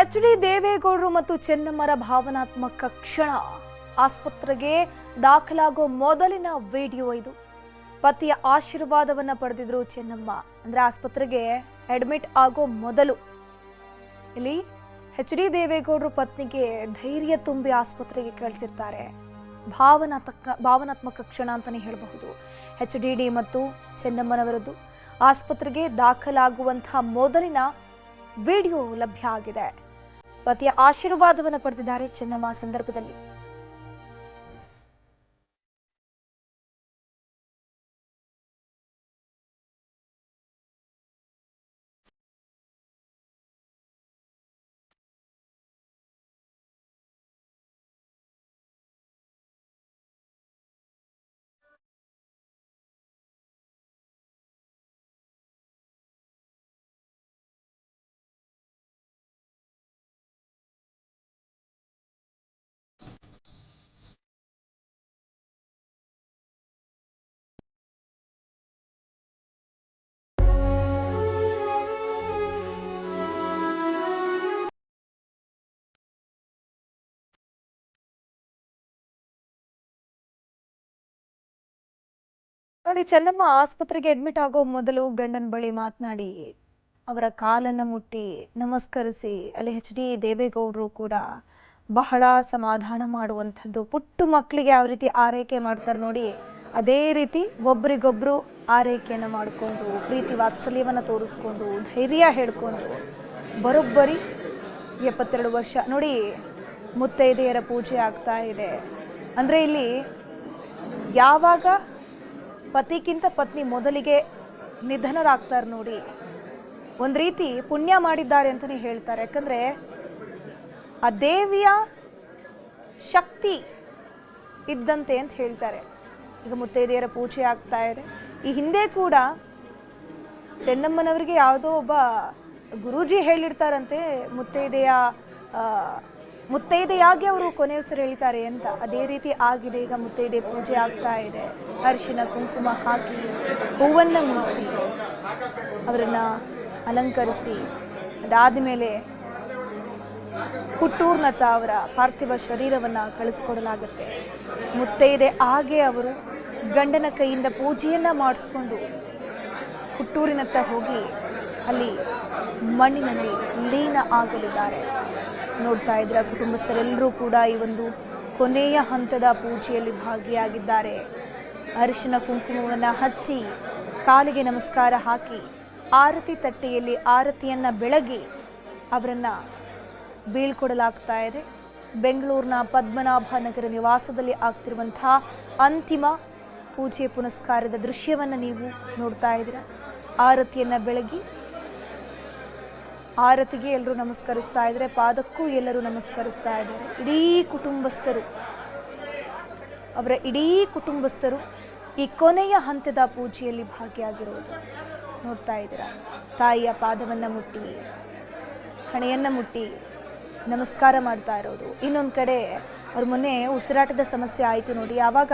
H D. ದೇವೇಗೌಡರು ಮತ್ತು ಚೆನ್ನಮ್ಮರ ಭಾವನಾತ್ಮಕ ಕ್ಷಣ. ಆಸ್ಪತ್ರೆಗೆ ದಾಖಲಾಗೋ ಮೊದಲಿನ ವಿಡಿಯೋ ಇದು. ಪತಿಯ ಆಶೀರ್ವಾದವನ್ನ ಪಡೆದಿದ್ರು ಚೆನ್ನಮ್ಮ. ಅಂದ್ರೆ ಆಸ್ಪತ್ರೆಗೆ ಅಡ್ಮಿಟ್ ಆಗೋ ಮೊದಲು ಇಲ್ಲಿ ಎಚ್.ಡಿ. ದೇವೇಗೌಡರು ಪತ್ನಿಗೆ ಧೈರ್ಯ ತುಂಬಿ ಆಸ್ಪತ್ರೆಗೆ ಕಳಿಸಿರ್ತಾರೆ. ಭಾವನಾತ್ಮಕ ಕ್ಷಣ ಅಂತಾನೆ ಹೇಳಬಹುದು. ಎಚ್.ಡಿ. ಮತ್ತು ಚೆನ್ನಮ್ಮನವರದ್ದು ಆಸ್ಪತ್ರೆಗೆ ದಾಖಲಾಗುವಂತಹ ಮೊದಲಿನ ವಿಡಿಯೋ ಲಭ್ಯ ಆಗಿದೆ. ಪತಿಯ ಆಶೀರ್ವಾದವನ್ನು ಪಡೆದಿದ್ದಾರೆ ಚೆನ್ನಮ್ಮ ಸಂದರ್ಭದಲ್ಲಿ. ನೋಡಿ, ಚೆನ್ನಮ್ಮ ಆಸ್ಪತ್ರೆಗೆ ಅಡ್ಮಿಟ್ ಆಗೋ ಮೊದಲು ಗಂಡನ ಬಳಿ ಮಾತನಾಡಿ ಅವರ ಕಾಲನ್ನ ಮುಟ್ಟಿ ನಮಸ್ಕರಿಸಿ, ಅಲ್ಲಿ ಎಚ್.ಡಿ. ದೇವೇಗೌಡರು ಕೂಡ ಬಹಳ ಸಮಾಧಾನ ಮಾಡುವಂಥದ್ದು. ಪುಟ್ಟು ಮಕ್ಕಳಿಗೆ ಯಾವ ರೀತಿ ಆರೈಕೆ ಮಾಡ್ತಾರೆ ನೋಡಿ, ಅದೇ ರೀತಿ ಒಬ್ರಿಗೊಬ್ರು ಆರೈಕೆಯನ್ನು ಮಾಡಿಕೊಂಡು ಪ್ರೀತಿ ವಾತ್ಸಲ್ಯವನ್ನು ತೋರಿಸ್ಕೊಂಡು ಧೈರ್ಯ ಹೇಳ್ಕೊಂಡು ಬರೋಬ್ಬರಿ 72 ವರ್ಷ ನೋಡಿ ಮುತ್ತೈದೆಯರ ಪೂಜೆ ಆಗ್ತಾ ಇದೆ. ಅಂದರೆ ಇಲ್ಲಿ ಯಾವಾಗ ಪತಿಗಿಂತ ಪತ್ನಿ ಮೊದಲಿಗೆ ನಿಧನರಾಗ್ತಾರೆ ನೋಡಿ, ಒಂದು ರೀತಿ ಪುಣ್ಯ ಮಾಡಿದ್ದಾರೆ ಅಂತಲೇ ಹೇಳ್ತಾರೆ. ಯಾಕಂದರೆ ಆ ದೇವಿಯ ಶಕ್ತಿ ಇದ್ದಂತೆ ಅಂತ ಹೇಳ್ತಾರೆ. ಈಗ ಮುತ್ತೈದೆಯರ ಪೂಜೆ ಆಗ್ತಾ ಇದೆ. ಈ ಹಿಂದೆ ಕೂಡ ಚೆನ್ನಮ್ಮನವರಿಗೆ ಯಾವುದೋ ಒಬ್ಬ ಗುರೂಜಿ ಹೇಳಿರ್ತಾರಂತೆ ಮುತ್ತೈದೆಯಾಗಿ ಅವರು ಕೊನೆ ಹೆಸರು ಹೇಳ್ತಾರೆ ಅಂತ. ಅದೇ ರೀತಿ ಆಗಿದೆ. ಈಗ ಮುತ್ತೈದೆ ಪೂಜೆ ಆಗ್ತಾ ಇದೆ. ಅರಿಶಿನ ಕುಂಕುಮ ಹಾಕಿ ಹೂವನ್ನು ಮುಡಿಸಿ ಅವರನ್ನು ಅಲಂಕರಿಸಿ ಅದಾದಮೇಲೆ ಹುಟ್ಟೂರ್ನತ್ತ ಅವರ ಪಾರ್ಥಿವ ಶರೀರವನ್ನು ಕಳಿಸ್ಕೊಡಲಾಗುತ್ತೆ. ಮುತ್ತೈದೆ ಹಾಗೆ ಅವರು ಗಂಡನ ಕೈಯಿಂದ ಪೂಜೆಯನ್ನು ಮಾಡಿಸ್ಕೊಂಡು ಹುಟ್ಟೂರಿನತ್ತ ಹೋಗಿ ಅಲ್ಲಿ ಮಣ್ಣಿನಲ್ಲಿ ಲೀನ ಆಗಲಿದ್ದಾರೆ. ನೋಡ್ತಾ ಇದ್ರ ಕುಟುಂಬಸ್ಥರೆಲ್ಲರೂ ಕೂಡ ಈ ಒಂದು ಕೊನೆಯ ಹಂತದ ಪೂಜೆಯಲ್ಲಿ ಭಾಗಿಯಾಗಿದ್ದಾರೆ. ಅರಿಶಿನ ಕುಂಕುಮವನ್ನು ಹಚ್ಚಿ ಕಾಲಿಗೆ ನಮಸ್ಕಾರ ಹಾಕಿ ಆರತಿ ತಟ್ಟೆಯಲ್ಲಿ ಆರತಿಯನ್ನು ಬೆಳಗಿ ಅವರನ್ನು ಬೀಳ್ಕೊಡಲಾಗ್ತಾ ಇದೆ. ಬೆಂಗಳೂರಿನ ಪದ್ಮನಾಭ ನಗರ ನಿವಾಸದಲ್ಲಿ ಆಗ್ತಿರುವಂತಹ ಅಂತಿಮ ಪೂಜೆ ಪುನಸ್ಕಾರದ ದೃಶ್ಯವನ್ನು ನೀವು ನೋಡ್ತಾ ಇದ್ದೀರಾ. ಆರತಿಯನ್ನು ಬೆಳಗಿ ಆರತಿಗೆ ಎಲ್ಲರೂ ನಮಸ್ಕರಿಸ್ತಾ ಇದ್ದಾರೆ. ಪಾದಕ್ಕೂ ಎಲ್ಲರೂ ನಮಸ್ಕರಿಸ್ತಾ ಇದ್ದಾರೆ. ಅವರ ಇಡೀ ಕುಟುಂಬಸ್ಥರು ಈ ಕೊನೆಯ ಹಂತದ ಪೂಜೆಯಲ್ಲಿ ಭಾಗಿಯಾಗಿರುವುದು ನೋಡ್ತಾ ಇದ್ದೀರಾ. ತಾಯಿಯ ಪಾದವನ್ನು ಮುಟ್ಟಿ ಹಣೆಯನ್ನು ಮುಟ್ಟಿ ನಮಸ್ಕಾರ ಮಾಡ್ತಾ ಇರೋದು. ಇನ್ನೊಂದು ಕಡೆ ಅವ್ರ ಮೊನ್ನೆ ಉಸಿರಾಟದ ಸಮಸ್ಯೆ ಆಯಿತು ನೋಡಿ. ಆವಾಗ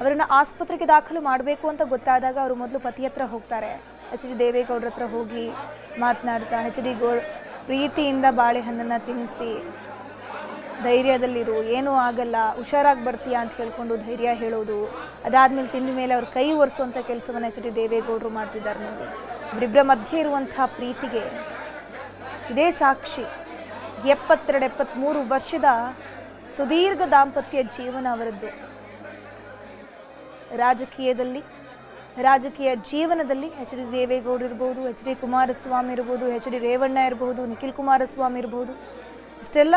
ಅವರನ್ನು ಆಸ್ಪತ್ರೆಗೆ ದಾಖಲು ಮಾಡಬೇಕು ಅಂತ ಗೊತ್ತಾದಾಗ ಅವರು ಮೊದಲು ಪತಿ ಹತ್ರ ಹೋಗ್ತಾರೆ. ಎಚ್.ಡಿ. ದೇವೇಗೌಡರ ಹತ್ರ ಹೋಗಿ ಮಾತನಾಡ್ತಾ ಎಚ್.ಡಿ. ಪ್ರೀತಿಯಿಂದ ಬಾಳೆಹಣ್ಣನ್ನು ತಿನ್ನಿಸಿ ಧೈರ್ಯದಲ್ಲಿರು, ಏನೂ ಆಗಲ್ಲ, ಹುಷಾರಾಗಿ ಬರ್ತೀಯಾ ಅಂತ ಹೇಳ್ಕೊಂಡು ಧೈರ್ಯ ಹೇಳೋದು. ಅದಾದಮೇಲೆ ತಿಂದ ಮೇಲೆ ಅವ್ರ ಕೈ ಒರೆಸುವಂಥ ಕೆಲಸವನ್ನು ಎಚ್.ಡಿ. ದೇವೇಗೌಡರು ಮಾಡ್ತಿದ್ದಾರೆ ನೋಡಿ. ಅವರಿಬ್ಬರ ಮಧ್ಯೆ ಇರುವಂಥ ಪ್ರೀತಿಗೆ ಇದೇ ಸಾಕ್ಷಿ. 72-73 ವರ್ಷದ ಸುದೀರ್ಘ ದಾಂಪತ್ಯ ಜೀವನ ಅವರದ್ದು. ರಾಜಕೀಯ ಜೀವನದಲ್ಲಿ ಎಚ್.ಡಿ. ದೇವೇಗೌಡರು ಇರ್ಬೋದು, ಎಚ್.ಡಿ. ಕುಮಾರಸ್ವಾಮಿ ಇರ್ಬೋದು, ಎಚ್.ಡಿ. ರೇವಣ್ಣ ಇರ್ಬೋದು, ನಿಖಿಲ್ ಕುಮಾರಸ್ವಾಮಿ ಇರ್ಬೋದು, ಇಷ್ಟೆಲ್ಲ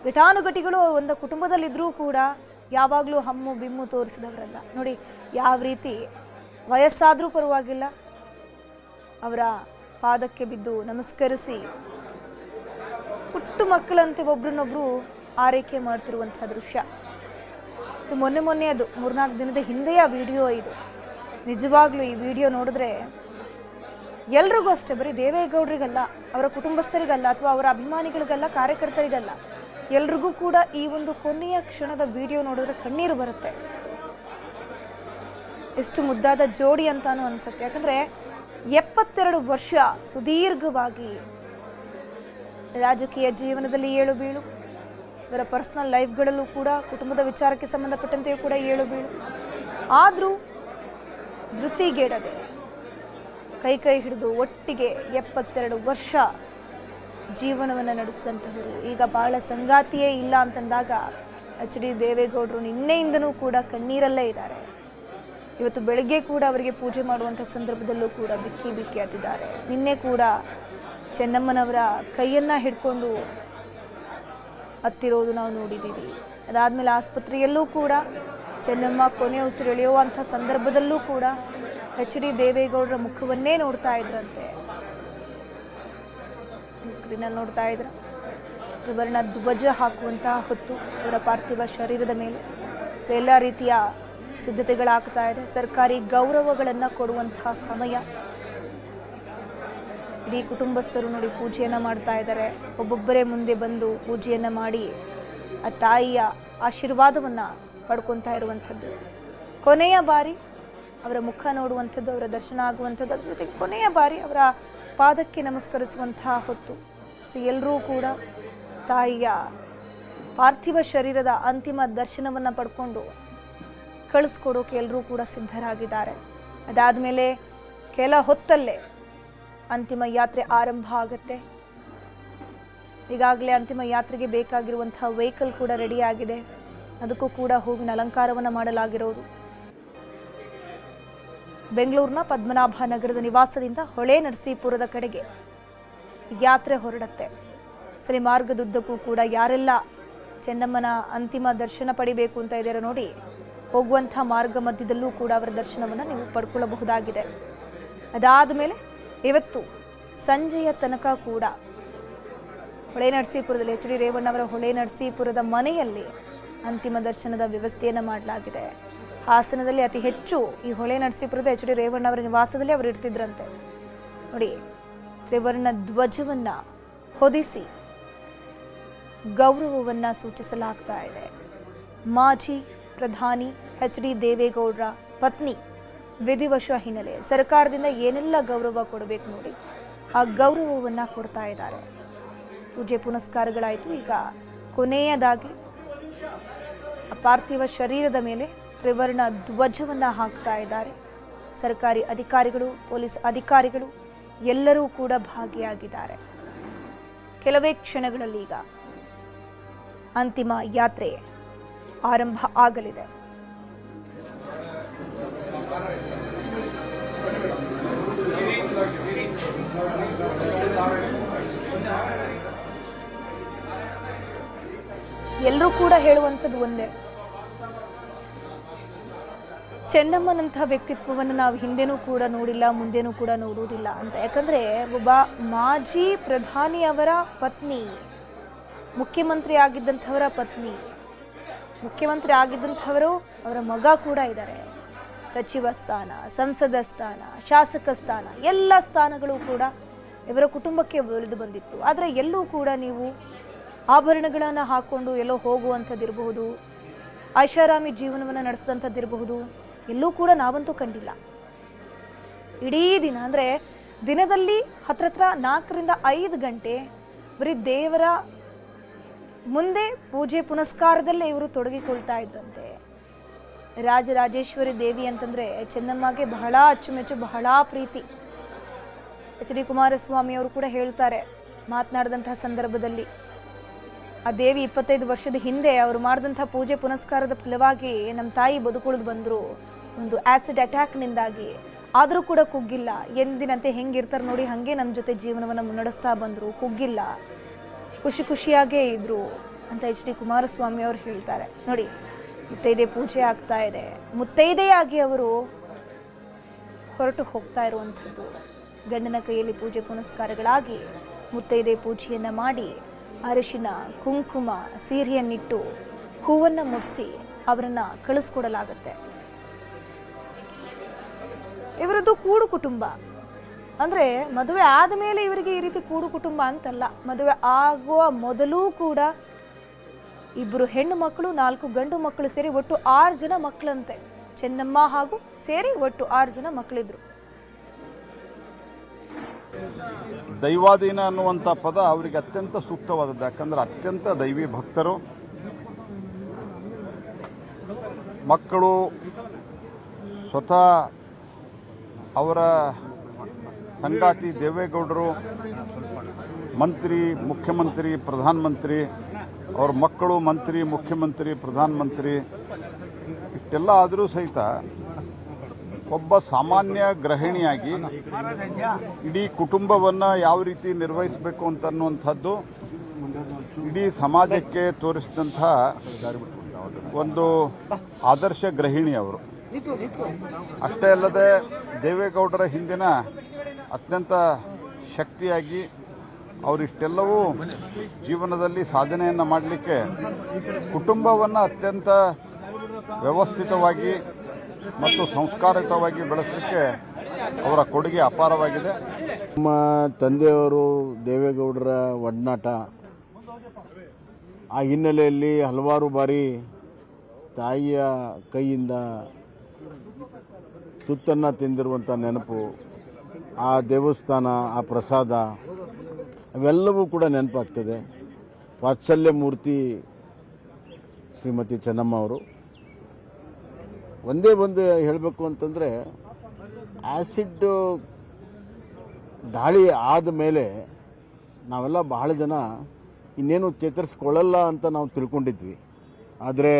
ಘಟಾನುಘಟಿಗಳು ಒಂದು ಕುಟುಂಬದಲ್ಲಿದ್ದರೂ ಕೂಡ ಯಾವಾಗಲೂ ಹಮ್ಮು ಬಿಮ್ಮು ತೋರಿಸಿದವರಲ್ಲ ನೋಡಿ. ಯಾವ ರೀತಿ ವಯಸ್ಸಾದರೂ ಪರವಾಗಿಲ್ಲ ಅವರ ಪಾದಕ್ಕೆ ಬಿದ್ದು ನಮಸ್ಕರಿಸಿ ಪುಟ್ಟು ಮಕ್ಕಳಂತೆ ಒಬ್ರನ್ನೊಬ್ರು ಆರೈಕೆ ಮಾಡ್ತಿರುವಂಥ ದೃಶ್ಯ ಇದು. ಮೊನ್ನೆ ಅದು 3-4 ದಿನದ ಹಿಂದೆಯ ವಿಡಿಯೋ ಇದು. ನಿಜವಾಗ್ಲೂ ಈ ವಿಡಿಯೋ ನೋಡಿದ್ರೆ ಎಲ್ರಿಗೂ ಅಷ್ಟೇ, ಬರೀ ದೇವೇಗೌಡರಿಗಲ್ಲ, ಅವರ ಕುಟುಂಬಸ್ಥರಿಗಲ್ಲ, ಅಥವಾ ಅವರ ಅಭಿಮಾನಿಗಳಿಗಲ್ಲ, ಕಾರ್ಯಕರ್ತರಿಗಲ್ಲ, ಎಲ್ರಿಗೂ ಕೂಡ ಈ ಒಂದು ಕೊನೆಯ ಕ್ಷಣದ ವಿಡಿಯೋ ನೋಡಿದ್ರೆ ಕಣ್ಣೀರು ಬರುತ್ತೆ. ಎಷ್ಟು ಮುದ್ದಾದ ಜೋಡಿ ಅಂತಾನು ಅನ್ಸುತ್ತೆ. ಯಾಕಂದ್ರೆ 72 ವರ್ಷ ಸುದೀರ್ಘವಾಗಿ ರಾಜಕೀಯ ಜೀವನದಲ್ಲಿ ಏಳು ಬೀಳು, ಇವರ ಪರ್ಸನಲ್ ಲೈಫ್ಗಳಲ್ಲೂ ಕೂಡ ಕುಟುಂಬದ ವಿಚಾರಕ್ಕೆ ಸಂಬಂಧಪಟ್ಟಂತೆಯೂ ಕೂಡ ಏಳು ಬೀಳು. ಆದರೂ ಧೃತಿಗೆಡದೆ ಕೈ ಹಿಡಿದು ಒಟ್ಟಿಗೆ 72 ವರ್ಷ ಜೀವನವನ್ನು ನಡೆಸಿದಂಥವರು ಈಗ ಬಹಳ ಸಂಗಾತಿಯೇ ಇಲ್ಲ ಅಂತಂದಾಗ ಎಚ್ ಡಿ ದೇವೇಗೌಡರು ನಿನ್ನೆಯಿಂದನೂ ಕೂಡ ಕಣ್ಣೀರಲ್ಲೇ ಇದ್ದಾರೆ. ಇವತ್ತು ಬೆಳಗ್ಗೆ ಕೂಡ ಅವರಿಗೆ ಪೂಜೆ ಮಾಡುವಂಥ ಸಂದರ್ಭದಲ್ಲೂ ಕೂಡ ಬಿಕ್ಕಿ ಹತ್ತಿದ್ದಾರೆ. ನಿನ್ನೆ ಕೂಡ ಚೆನ್ನಮ್ಮನವರ ಕೈಯನ್ನು ಹಿಡ್ಕೊಂಡು ಹತ್ತಿರೋದು ನಾವು ನೋಡಿದ್ದೀವಿ. ಅದಾದಮೇಲೆ ಆಸ್ಪತ್ರೆಯಲ್ಲೂ ಕೂಡ ಚೆನ್ನಮ್ಮ ಕೊನೆ ಉಸಿರೆಳೆಯುವಂಥ ಸಂದರ್ಭದಲ್ಲೂ ಕೂಡ ಎಚ್ ಡಿ ದೇವೇಗೌಡರ ಮುಖವನ್ನೇ ನೋಡ್ತಾ ಇದ್ರಂತೆ. ಸ್ಕ್ರೀನಲ್ಲಿ ನೋಡ್ತಾ ಇದ್ರ ತ್ರಿವರ್ಣ ಧ್ವಜ ಹಾಕುವಂತಹ ಹೊತ್ತು ಅವರ ಪಾರ್ಥಿವ ಶರೀರದ ಮೇಲೆ ಎಲ್ಲ ರೀತಿಯ ಸಿದ್ಧತೆಗಳಾಗ್ತಾ ಇದೆ. ಸರ್ಕಾರಿ ಗೌರವಗಳನ್ನು ಕೊಡುವಂತಹ ಸಮಯ. ಇಡೀ ಕುಟುಂಬಸ್ಥರು ನೋಡಿ ಪೂಜೆಯನ್ನು ಮಾಡ್ತಾ ಇದ್ದಾರೆ. ಒಬ್ಬೊಬ್ಬರೇ ಮುಂದೆ ಬಂದು ಪೂಜೆಯನ್ನು ಮಾಡಿ ಆ ತಾಯಿಯ ಆಶೀರ್ವಾದವನ್ನು ಪಡ್ಕೊತಾ ಇರುವಂಥದ್ದು. ಕೊನೆಯ ಬಾರಿ ಅವರ ಮುಖ ನೋಡುವಂಥದ್ದು, ಅವರ ದರ್ಶನ ಆಗುವಂಥದ್ದು, ಅದ್ರ ಜೊತೆಗೆ ಕೊನೆಯ ಬಾರಿ ಅವರ ಪಾದಕ್ಕೆ ನಮಸ್ಕರಿಸುವಂತಹ ಹೊತ್ತು. ಸೊ ಎಲ್ಲರೂ ಕೂಡ ತಾಯಿಯ ಪಾರ್ಥಿವ ಶರೀರದ ಅಂತಿಮ ದರ್ಶನವನ್ನು ಪಡ್ಕೊಂಡು ಕಳಿಸ್ಕೊಡೋಕೆ ಎಲ್ಲರೂ ಕೂಡ ಸಿದ್ಧರಾಗಿದ್ದಾರೆ. ಅದಾದಮೇಲೆ ಕೆಲ ಹೊತ್ತಲ್ಲೇ ಅಂತಿಮ ಯಾತ್ರೆ ಆರಂಭ ಆಗುತ್ತೆ. ಈಗಾಗಲೇ ಅಂತಿಮ ಯಾತ್ರೆಗೆ ಬೇಕಾಗಿರುವಂತಹ ವೆಹಿಕಲ್ ಕೂಡ ರೆಡಿ ಆಗಿದೆ. ಅದಕ್ಕೂ ಕೂಡ ಹೂವಿನ ಅಲಂಕಾರವನ್ನು ಮಾಡಲಾಗಿರೋದು. ಬೆಂಗಳೂರಿನ ಪದ್ಮನಾಭ ನಗರದ ನಿವಾಸದಿಂದ ಹೊಳೆ ನರಸೀಪುರದ ಕಡೆಗೆ ಯಾತ್ರೆ ಹೊರಡುತ್ತೆ. ಸರಿ, ಮಾರ್ಗದುದ್ದಕ್ಕೂ ಕೂಡ ಯಾರೆಲ್ಲ ಚೆನ್ನಮ್ಮನ ಅಂತಿಮ ದರ್ಶನ ಪಡಿಬೇಕು ಅಂತ ಇದ್ದಾರೆ ನೋಡಿ, ಹೋಗುವಂಥ ಮಾರ್ಗ ಮಧ್ಯದಲ್ಲೂ ಕೂಡ ಅವರ ದರ್ಶನವನ್ನು ನೀವು ಪಡ್ಕೊಳ್ಳಬಹುದಾಗಿದೆ. ಅದಾದ ಮೇಲೆ ಇವತ್ತು ಸಂಜೆಯ ತನಕ ಕೂಡ ಹೊಳೆ ನರಸೀಪುರದಲ್ಲಿ ಎಚ್ ಡಿ ರೇವಣ್ಣವರ ಹೊಳೆ ನರಸೀಪುರದ ಮನೆಯಲ್ಲಿ ಅಂತಿಮ ದರ್ಶನದ ವ್ಯವಸ್ಥೆಯನ್ನು ಮಾಡಲಾಗಿದೆ. ಹಾಸನದಲ್ಲಿ ಅತಿ ಹೆಚ್ಚು ಈ ಹೊಳೆ ನರಸೀಪುರದ ಎಚ್ ಡಿ ರೇವಣ್ಣವರ ನಿವಾಸದಲ್ಲಿ ಅವರು ಇರ್ತಿದ್ರಂತೆ ನೋಡಿ. ತ್ರಿವರ್ಣ ಧ್ವಜವನ್ನು ಹೊದಿಸಿ ಗೌರವವನ್ನು ಸೂಚಿಸಲಾಗ್ತಾ ಇದೆ. ಮಾಜಿ ಪ್ರಧಾನಿ ಎಚ್ ಡಿ ದೇವೇಗೌಡರ ಪತ್ನಿ ವಿಧಿವಶ ಹಿನ್ನೆಲೆ ಸರ್ಕಾರದಿಂದ ಏನೆಲ್ಲ ಗೌರವ ಕೊಡಬೇಕು ನೋಡಿ, ಆ ಗೌರವವನ್ನು ಕೊಡ್ತಾ ಇದ್ದಾರೆ. ಪೂಜೆ ಪುನಸ್ಕಾರಗಳಾಯಿತು. ಈಗ ಕೊನೆಯದಾಗಿ ಪಾರ್ಥಿವ ಶರೀರದ ಮೇಲೆ ತ್ರಿವರ್ಣ ಧ್ವಜವನ್ನು ಹಾಕ್ತಾ ಇದ್ದಾರೆ. ಸರ್ಕಾರಿ ಅಧಿಕಾರಿಗಳು, ಪೊಲೀಸ್ ಅಧಿಕಾರಿಗಳು ಎಲ್ಲರೂ ಕೂಡ ಭಾಗಿಯಾಗಿದ್ದಾರೆ. ಕೆಲವೇ ಕ್ಷಣಗಳಲ್ಲಿ ಈಗ ಅಂತಿಮ ಯಾತ್ರೆ ಆರಂಭ ಆಗಲಿದೆ. ಎಲ್ಲರೂ ಕೂಡ ಹೇಳುವಂಥದ್ದು ಒಂದೇ, ಚೆನ್ನಮ್ಮನಂತಹ ವ್ಯಕ್ತಿತ್ವವನ್ನು ನಾವು ಹಿಂದೆನೂ ಕೂಡ ನೋಡಿಲ್ಲ, ಮುಂದೆನೂ ಕೂಡ ನೋಡುವುದಿಲ್ಲ ಅಂತ. ಯಾಕಂದರೆ ಒಬ್ಬ ಮಾಜಿ ಪ್ರಧಾನಿಯವರ ಪತ್ನಿ, ಮುಖ್ಯಮಂತ್ರಿ ಆಗಿದ್ದಂಥವರ ಪತ್ನಿ, ಮುಖ್ಯಮಂತ್ರಿ ಆಗಿದ್ದಂಥವರು ಅವರ ಮಗ ಕೂಡ ಇದ್ದಾರೆ. ಸಚಿವ ಸ್ಥಾನ, ಸಂಸದ ಸ್ಥಾನ, ಶಾಸಕ ಸ್ಥಾನ, ಎಲ್ಲ ಸ್ಥಾನಗಳು ಕೂಡ ಇವರ ಕುಟುಂಬಕ್ಕೆ ಒಲಿದು ಬಂದಿತ್ತು. ಆದರೆ ಎಲ್ಲೂ ಕೂಡ ನೀವು ಆಭರಣಗಳನ್ನು ಹಾಕ್ಕೊಂಡು ಎಲ್ಲೋ ಹೋಗುವಂಥದ್ದಿರಬಹುದು, ಐಷಾರಾಮಿ ಜೀವನವನ್ನು ನಡೆಸಿದಂಥದ್ದಿರಬಹುದು, ಎಲ್ಲೂ ಕೂಡ ನಾವಂತೂ ಕಂಡಿಲ್ಲ. ಇಡೀ ದಿನ ಅಂದರೆ ದಿನದಲ್ಲಿ ಹತ್ರ 4 ರಿಂದ 5 ಗಂಟೆ ಬರೀ ದೇವರ ಮುಂದೆ ಪೂಜೆ ಪುನಸ್ಕಾರದಲ್ಲೇ ಇವರು ತೊಡಗಿಕೊಳ್ತಾ ಇದ್ರಂತೆ. ರಾಜರಾಜೇಶ್ವರಿ ದೇವಿ ಅಂತಂದರೆ ಚೆನ್ನಮ್ಮಗೆ ಬಹಳ ಅಚ್ಚುಮೆಚ್ಚು, ಬಹಳ ಪ್ರೀತಿ. ಎಚ್ ಡಿ ಕುಮಾರಸ್ವಾಮಿ ಅವರು ಕೂಡ ಹೇಳ್ತಾರೆ ಮಾತನಾಡಿದಂತಹ ಸಂದರ್ಭದಲ್ಲಿ, ಆ ದೇವಿ 25 ವರ್ಷದ ಹಿಂದೆ ಅವರು ಮಾಡಿದಂಥ ಪೂಜೆ ಪುನಸ್ಕಾರದ ಫಲವಾಗಿ ನಮ್ಮ ತಾಯಿ ಬದುಕುಳಿದು ಬಂದರು, ಒಂದು ಆ್ಯಸಿಡ್ ಅಟ್ಯಾಕ್ನಿಂದಾಗಿ. ಆದರೂ ಕೂಡ ಕುಗ್ಗಿಲ್ಲ. ಎಂದಿನಂತೆ ಹೆಂಗಿರ್ತಾರೆ ನೋಡಿ ಹಾಗೆ ನಮ್ಮ ಜೊತೆ ಜೀವನವನ್ನು ಮುನ್ನಡೆಸ್ತಾ ಬಂದರು, ಕುಗ್ಗಿಲ್ಲ, ಖುಷಿಯಾಗೇ ಇದ್ರು ಅಂತ ಎಚ್ ಡಿ ಕುಮಾರಸ್ವಾಮಿ ಅವರು ಹೇಳ್ತಾರೆ. ನೋಡಿ, ಮುತ್ತೈದೆ ಪೂಜೆ ಆಗ್ತಾ ಇದೆ. ಮುತ್ತೈದೆಯಾಗಿ ಅವರು ಹೊರಟು ಹೋಗ್ತಾ ಇರುವಂಥದ್ದು. ಗಂಡನ ಕೈಯಲ್ಲಿ ಪೂಜೆ ಪುನಸ್ಕಾರಗಳಾಗಿ ಮುತ್ತೈದೆ ಪೂಜೆಯನ್ನು ಮಾಡಿ ಅರಿಶಿನ, ಕುಂಕುಮ, ಸೀರೆಯನ್ನಿಟ್ಟು ಹೂವನ್ನು ಮುಡಿಸಿ ಅವರನ್ನು ಕಳಿಸ್ಕೊಡಲಾಗತ್ತೆ. ಇವರದ್ದು ಕೂಡು ಕುಟುಂಬ. ಅಂದರೆ ಮದುವೆ ಆದ ಮೇಲೆ ಇವರಿಗೆ ಈ ರೀತಿ ಕೂಡು ಕುಟುಂಬ ಅಂತಲ್ಲ. ಮದುವೆ ಆಗುವ ಮೊದಲೂ ಕೂಡ 2 ಹೆಣ್ಣು ಮಕ್ಕಳು, 4 ಗಂಡು ಮಕ್ಕಳು ಸೇರಿ ಒಟ್ಟು 6 ಜನ ಮಕ್ಕಳಂತೆ. ಚೆನ್ನಮ್ಮ ಹಾಗೂ ಸೇರಿ ಒಟ್ಟು 6 ಜನ ಮಕ್ಕಳಿದ್ರು. ದೈವಾಧೀನ ಅನ್ನುವಂಥ ಪದ ಅವರಿಗೆ ಅತ್ಯಂತ ಸೂಕ್ತವಾದದ್ದು. ಯಾಕಂದರೆ ಅತ್ಯಂತ ದೈವಿ ಭಕ್ತರು. ಮಕ್ಕಳು ಸ್ವತಃ ಅವರ ಸಂಗಾತಿ ದೇವೇಗೌಡರು ಮಂತ್ರಿ, ಮುಖ್ಯಮಂತ್ರಿ, ಪ್ರಧಾನಮಂತ್ರಿ, ಅವ್ರ ಮಕ್ಕಳು ಮಂತ್ರಿ, ಮುಖ್ಯಮಂತ್ರಿ, ಪ್ರಧಾನಮಂತ್ರಿ, ಇಷ್ಟೆಲ್ಲ ಆದರೂ ಸಹಿತ ಒಬ್ಬ ಸಾಮಾನ್ಯ ಗೃಹಿಣಿಯಾಗಿ ಇಡೀ ಕುಟುಂಬವನ್ನು ಯಾವ ರೀತಿ ನಿರ್ವಹಿಸಬೇಕು ಅಂತನ್ನುವಂಥದ್ದು ಇಡೀ ಸಮಾಜಕ್ಕೆ ತೋರಿಸಿದಂಥ ಒಂದು ಆದರ್ಶ ಗೃಹಿಣಿ ಅವರು. ಅಷ್ಟೇ ಅಲ್ಲದೆ ದೇವೇಗೌಡರ ಹಿಂದಿನ ಅತ್ಯಂತ ಶಕ್ತಿಯಾಗಿ ಅವರಿಷ್ಟೆಲ್ಲವೂ ಜೀವನದಲ್ಲಿ ಸಾಧನೆಯನ್ನು ಮಾಡಲಿಕ್ಕೆ ಕುಟುಂಬವನ್ನು ಅತ್ಯಂತ ವ್ಯವಸ್ಥಿತವಾಗಿ ಮತ್ತು ಸಂಸ್ಕಾರಿತವಾಗಿ ಬೆಳೆಸಲಿಕ್ಕೆ ಅವರ ಕೊಡುಗೆ ಅಪಾರವಾಗಿದೆ. ನಮ್ಮ ತಂದೆಯವರು ದೇವೇಗೌಡರ ಒಡನಾಟ, ಆ ಹಿನ್ನೆಲೆಯಲ್ಲಿ ಹಲವಾರು ಬಾರಿ ತಾಯಿಯ ಕೈಯಿಂದ ತುತ್ತನ್ನು ತಿಂದಿರುವಂಥ ನೆನಪು, ಆ ದೇವಸ್ಥಾನ, ಆ ಪ್ರಸಾದ ಅವೆಲ್ಲವೂ ಕೂಡ ನೆನಪಾಗ್ತದೆ. ವಾತ್ಸಲ್ಯ ಮೂರ್ತಿ ಶ್ರೀಮತಿ ಚೆನ್ನಮ್ಮ ಅವರು. ಒಂದೇ ಒಂದು ಹೇಳಬೇಕು ಅಂತಂದರೆ, ಆ್ಯಸಿಡ್ ದಾಳಿ ಆದ ಮೇಲೆ ನಾವೆಲ್ಲ ಬಹಳ ಜನ ಇನ್ನೇನು ಚೇತರಿಸ್ಕೊಳ್ಳಲ್ಲ ಅಂತ ನಾವು ತಿಳ್ಕೊಂಡಿದ್ವಿ. ಆದರೆ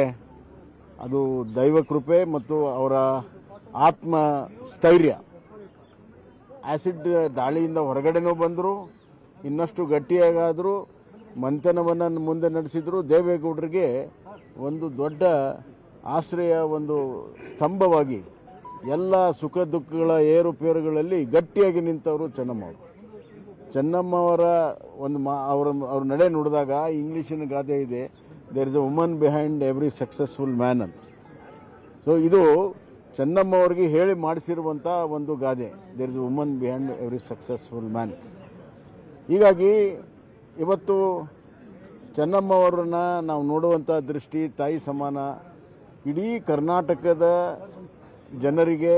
ಅದು ದೈವ ಕೃಪೆ ಮತ್ತು ಅವರ ಆತ್ಮ ಸ್ಥೈರ್ಯ. ಆ್ಯಸಿಡ್ ದಾಳಿಯಿಂದ ಹೊರಗಡೆನೂ ಬಂದರು, ಇನ್ನಷ್ಟು ಗಟ್ಟಿಯಾಗಾದರೂ ಮಂಥನವನ್ನು ಮುಂದೆ ನಡೆಸಿದರು. ದೇವೇಗೌಡರಿಗೆ ಒಂದು ದೊಡ್ಡ ಆಶ್ರಯ, ಒಂದು ಸ್ತಂಭವಾಗಿ ಎಲ್ಲ ಸುಖ ದುಃಖಗಳ ಏರುಪೇರುಗಳಲ್ಲಿ ಗಟ್ಟಿಯಾಗಿ ನಿಂತವರು ಚೆನ್ನಮ್ಮವರು. ಚೆನ್ನಮ್ಮವರ ಒಂದು ಅವ್ರ ನಡೆ ನೋಡಿದಾಗ ಇಂಗ್ಲೀಷಿನ ಗಾದೆ ಇದೆ, there is a woman behind every successful man ಅಂತ. ಸೊ ಇದು ಚೆನ್ನಮ್ಮವ್ರಿಗೆ ಹೇಳಿ ಮಾಡಿಸಿರುವಂಥ ಒಂದು ಗಾದೆ, there is a woman behind every successful man. ಹೀಗಾಗಿ ಇವತ್ತು ಚೆನ್ನಮ್ಮವರನ್ನ ನಾವು ನೋಡುವಂಥ ದೃಷ್ಟಿ ತಾಯಿ ಸಮಾನ. ಇಡೀ ಕರ್ನಾಟಕದ ಜನರಿಗೆ,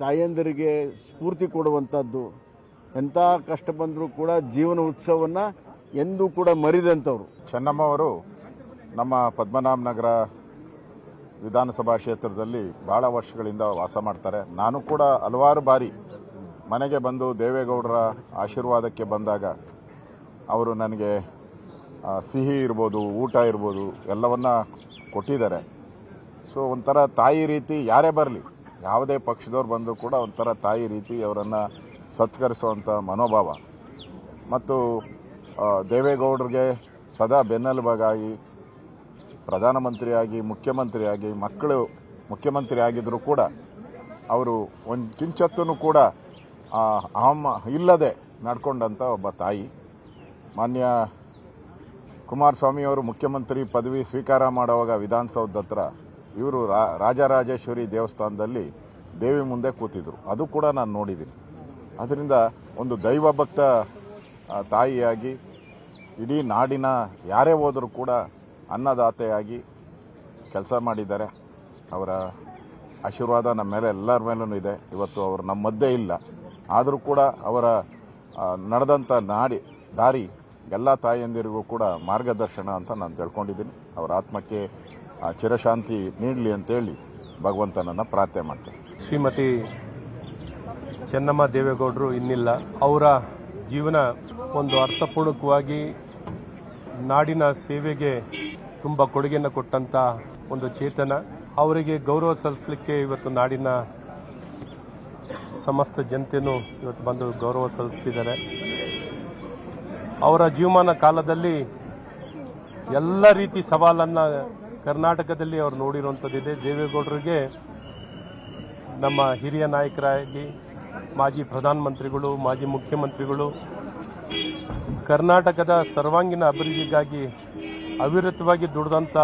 ತಾಯಂದಿರಿಗೆ ಸ್ಫೂರ್ತಿ ಕೊಡುವಂಥದ್ದು. ಎಂಥ ಕಷ್ಟ ಬಂದರೂ ಕೂಡ ಜೀವನ ಉತ್ಸವವನ್ನು ಎಂದೂ ಕೂಡ ಮರಿದಂಥವ್ರು. ಚೆನ್ನಮ್ಮವರು ನಮ್ಮ ಪದ್ಮನಾಭ ನಗರ ವಿಧಾನಸಭಾ ಕ್ಷೇತ್ರದಲ್ಲಿ ಭಾಳ ವರ್ಷಗಳಿಂದ ವಾಸ ಮಾಡ್ತಾರೆ. ನಾನು ಕೂಡ ಹಲವಾರು ಬಾರಿ ಮನೆಗೆ ಬಂದು ದೇವೇಗೌಡರ ಆಶೀರ್ವಾದಕ್ಕೆ ಬಂದಾಗ ಅವರು ನನಗೆ ಸಿಹಿ ಇರ್ಬೋದು, ಊಟ ಇರ್ಬೋದು, ಎಲ್ಲವನ್ನ ಕೊಟ್ಟಿದ್ದಾರೆ. ಸೊ ಒಂಥರ ತಾಯಿ ರೀತಿ ಯಾರೇ ಬರಲಿ, ಯಾವುದೇ ಪಕ್ಷದವ್ರು ಬಂದರೂ ಕೂಡ ಒಂಥರ ತಾಯಿ ರೀತಿ ಅವರನ್ನು ಸತ್ಕರಿಸುವಂಥ ಮನೋಭಾವ ಮತ್ತು ದೇವೇಗೌಡರಿಗೆ ಸದಾ ಬೆನ್ನೆಲುಬಾಗಿ ಪ್ರಧಾನಮಂತ್ರಿಯಾಗಿ, ಮುಖ್ಯಮಂತ್ರಿಯಾಗಿ, ಮಕ್ಕಳು ಮುಖ್ಯಮಂತ್ರಿ ಆಗಿದ್ದರೂ ಕೂಡ ಅವರು ಒಂದು ಕಿಂಚತ್ತೂ ಕೂಡ ಇಲ್ಲದೆ ನಡ್ಕೊಂಡಂಥ ಒಬ್ಬ ತಾಯಿ. ಮಾನ್ಯ ಕುಮಾರಸ್ವಾಮಿಯವರು ಮುಖ್ಯಮಂತ್ರಿ ಪದವಿ ಸ್ವೀಕಾರ ಮಾಡುವಾಗ ವಿಧಾನಸೌಧದ ಹತ್ರ ಇವರು ರಾಜರಾಜೇಶ್ವರಿ ದೇವಸ್ಥಾನದಲ್ಲಿ ದೇವಿ ಮುಂದೆ ಕೂತಿದ್ರು. ಅದು ಕೂಡ ನಾನು ನೋಡಿದ್ದೀನಿ. ಅದರಿಂದ ಒಂದು ದೈವಭಕ್ತ ತಾಯಿಯಾಗಿ ಇಡೀ ನಾಡಿನ ಯಾರೇ ಹೋದರೂ ಕೂಡ ಅನ್ನದಾತೆಯಾಗಿ ಕೆಲಸ ಮಾಡಿದ್ದಾರೆ. ಅವರ ಆಶೀರ್ವಾದ ನಮ್ಮ ಮೇಲೆ ಎಲ್ಲರ ಮೇಲೂ ಇದೆ. ಇವತ್ತು ಅವರು ನಮ್ಮ ಮಧ್ಯೆ ಇಲ್ಲ, ಆದರೂ ಕೂಡ ಅವರ ನಡೆದಂಥ ದಾರಿ ಎಲ್ಲ ತಾಯಿಯಂದಿರಿಗೂ ಕೂಡ ಮಾರ್ಗದರ್ಶನ ಅಂತ ನಾನು ತಿಳ್ಕೊಂಡಿದ್ದೀನಿ. ಅವರ ಆತ್ಮಕ್ಕೆ ಚಿರಶಾಂತಿ ನೀಡಲಿ ಅಂತೇಳಿ ಭಗವಂತನನ್ನು ಪ್ರಾರ್ಥನೆ ಮಾಡ್ತೇನೆ. ಶ್ರೀಮತಿ ಚೆನ್ನಮ್ಮ ದೇವೇಗೌಡರು ಇನ್ನಿಲ್ಲ. ಅವರ ಜೀವನ ಒಂದು ಅರ್ಥಪೂರ್ಣಕವಾಗಿ ನಾಡಿನ ಸೇವೆಗೆ ತುಂಬ ಕೊಡುಗೆಯನ್ನು ಕೊಟ್ಟಂಥ ಒಂದು ಚೇತನ. ಅವರಿಗೆ ಗೌರವ ಸಲ್ಲಿಸಲಿಕ್ಕೆ ಇವತ್ತು ನಾಡಿನ ಸಮಸ್ತ ಜನತೆಯೂ ಇವತ್ತು ಬಂದು ಗೌರವ ಸಲ್ಲಿಸ್ತಿದ್ದಾರೆ. ಅವರ ಜೀವಮಾನ ಕಾಲದಲ್ಲಿ ಎಲ್ಲ ರೀತಿ ಸವಾಲನ್ನು ಕರ್ನಾಟಕದಲ್ಲಿ ಅವರು ನೋಡಿರುವಂಥದ್ದಿದೆ. ದೇವೇಗೌಡರಿಗೆ ನಮ್ಮ ಹಿರಿಯ ನಾಯಕರಾಗಿ ಮಾಜಿ ಪ್ರಧಾನಮಂತ್ರಿಗಳು, ಮಾಜಿ ಮುಖ್ಯಮಂತ್ರಿಗಳು ಕರ್ನಾಟಕದ ಸರ್ವಾಂಗೀಣ ಅಭಿವೃದ್ಧಿಗಾಗಿ ಅವಿರತವಾಗಿ ದುಡಿದಂಥ